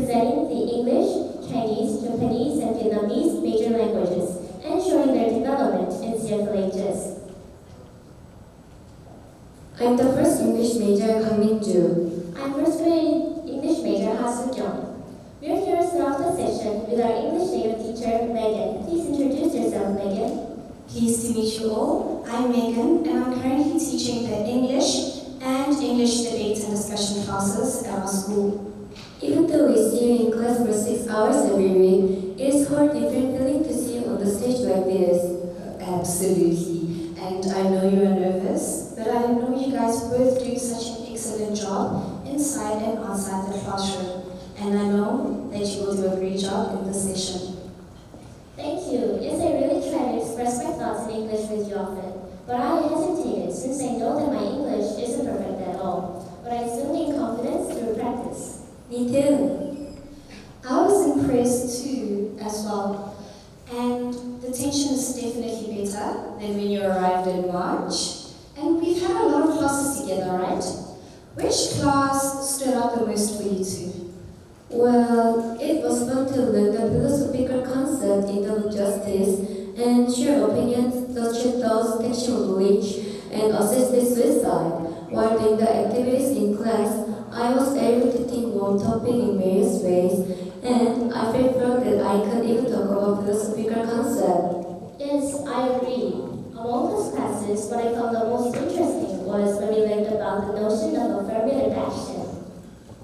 presenting the English, Chinese, Japanese, and Vietnamese major languages, ensuring their development in CFLHS. I'm the first English major, Kang Min-ju. I'm first grade English major, Ha Soo-kyung. We're here to start the session with our English native teacher, Megan. Please introduce yourself, Megan. Pleased to meet you all. I'm Megan, and I'm currently teaching the English and English debate and discussion classes at our school. Even though we see you in class for 6 hours every week, it is hard different feeling to see you on the stage like this. Absolutely. And I know you are nervous, but I know you guys both do such an excellent job inside and outside the classroom. And I know that you will do a great job in this session. Thank you. Yes, I really try to express my thoughts in English with you often, but I hesitated since I know that my English isn't perfect at all. But I soon gained confidence through practice. Me too. I was impressed too, as well. And the tension is definitely better than when you arrived in March. And we've had a lot of classes together, right? Which class stood out the most for you two? Well, it was fun to learn the philosophical concept in the justice and share opinions such as the detection of knowledge and assisted suicide. While doing the activities in class, I was able to think on topic in various ways, and I felt proud that I could even talk about philosophical concept. Yes, I agree. Among those classes, what I found the most interesting was when we learned about the notion of affirmative action.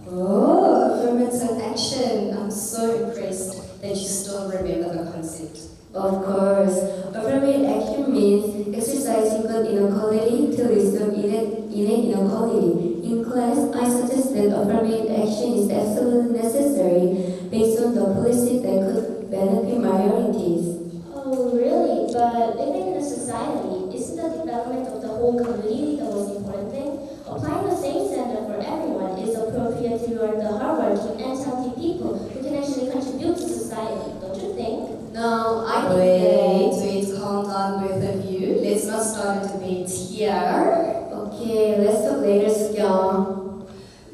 Oh, affirmative action. I'm so impressed that you still remember the concept. Of course, affirmative action means exercising good inequality to resolve innate inequality. In class, I suggest that affirmative action is absolutely necessary based on the policy that could benefit minorities. Oh, really? But living in a society, isn't the development of the whole community the most important thing? Applying the same standard for everyone is appropriate to reward the hardworking and healthy people who can actually contribute to society, don't you think? No, I think Wait, calm down both of you. Let's not start a debate here. Okay, let's talk later, Soo-kyung.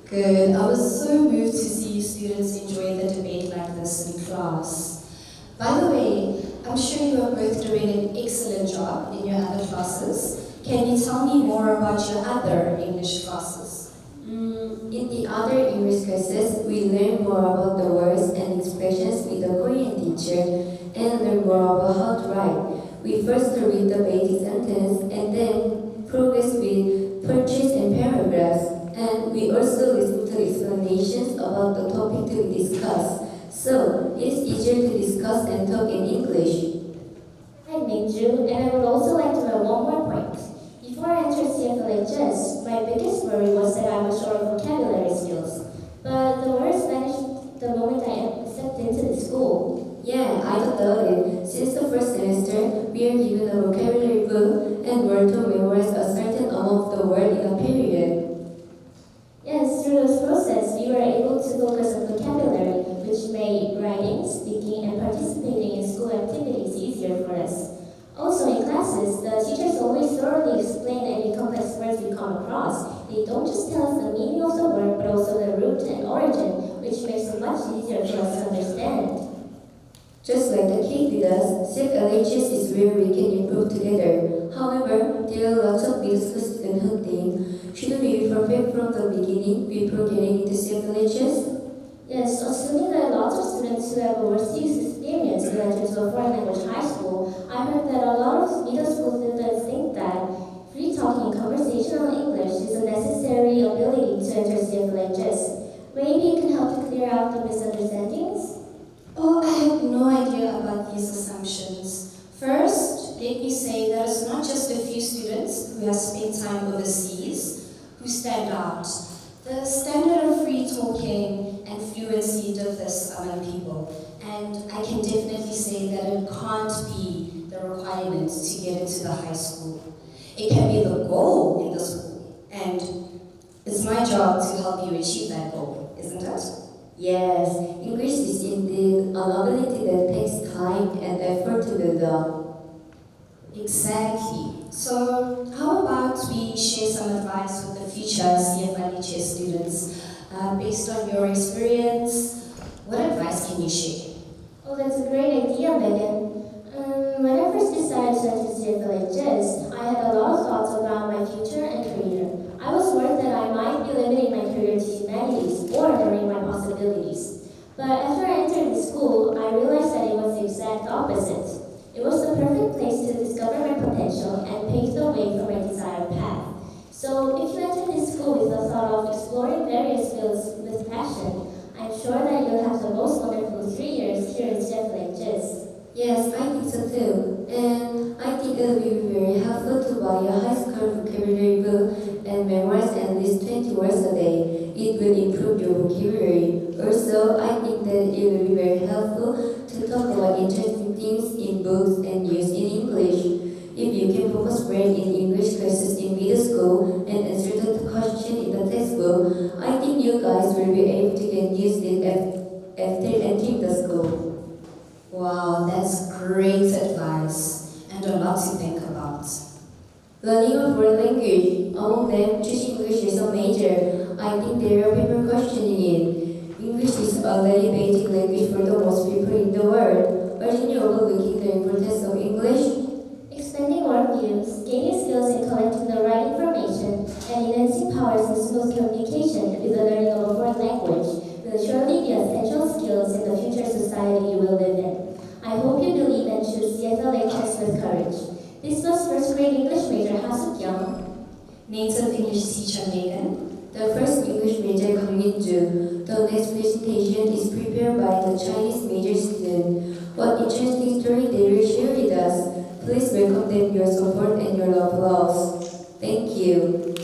Good. I was so moved to see you students enjoy the debate like this in class. By the way, I'm sure you are both doing an excellent job in your other classes. Can you tell me more about your other English classes? In the other English classes, we learn more about the words and expressions with the Korean teacher and learn more about how to write. We first read the basic sentence and then progress with purchase and paragraphs. And we also listen to explanations about the topic to be discussed. So it is easier to discuss and talk in English. I'm Min-ju, and I would also like to add one more point. Before I entered CFLHS, my biggest worry was that I was short of vocabulary skills. But the words vanished the moment I stepped into the school. Yeah, I doubt it. Since the first semester, we are given a vocabulary book and were to memorize a certain amount of the word in a period. Yes, through this process, we were able to focus on vocabulary, which made writing, speaking, and participating in school activities easier for us. Also in classes, the teachers always thoroughly explain any complex words we come across. They don't just tell us the meaning of the word, but also the root and origin, which makes it much easier for us to understand. Just like the case with us, CFLHS is where we can improve together. However, there are lots of middle school students who think, shouldn't we be perfect from the beginning before getting into CFLHS? Yes, assuming that lots of students who have overseas experience related to a foreign language high school, I heard that a lot of middle school students think that free talking conversational English is a necessary ability to enter CFLHS. Maybe it can help to clear out the misunderstandings? Oh, I have no idea about these assumptions. First, let me say that it's not just a few students who have spent time overseas who stand out. The standard of free talking and fluency differs among people, and I can definitely say that it can't be the requirement to get into the high school. It can be the goal in the school, and it's my job to help you achieve that goal, isn't it? Yes, English is indeed an ability that takes time and effort to build up. Exactly. So, how about we share some advice with the future CFLHS students based on your experience? Nishi. Oh, that's a great idea, Megan. When I first decided to enter CFLHS, I had a lot of thoughts about my future and career. I was worried that I might be limiting my career to humanities or knowing my possibilities. But after I entered the school, I realized that it was the exact opposite. It was the perfect place to discover my potential and pave the way for my desired path. So if you enter this school with the thought of exploring various fields with passion, I'm sure that you'll have the most wonderful 3 years here in CFLHS. Yes, I think so too. And I think it will be very helpful to buy a high school vocabulary book and memorize at least 20 words a day. It will improve your vocabulary. Also, I think that it will be very helpful to talk about interesting things in books and use in English. If you can focus well in English classes in middle school and answer the question in the textbook, I think you guys will be able to get used to it after entering the school. Wow, that's great advice and a lot to think about. Learning a foreign language, among them, choosing English is a major. I think there are people questioning it. English is already basic language for the most people in the world. Aren't you overlooking the importance of English? Expanding worldviews, gaining skills in collecting the right information, and enhancing powers in smooth communication with the learning of a foreign language will surely be essential skills in the future society you will live in. I hope you believe and choose CFLHS with courage. This was first grade English major Ha-Suk Young, Native English teacher Megan. The first English major Kang Min-ju. The next presentation is prepared by the Chinese major student. What interesting story they will share with us. Please welcome them your support and your applause. Thank you.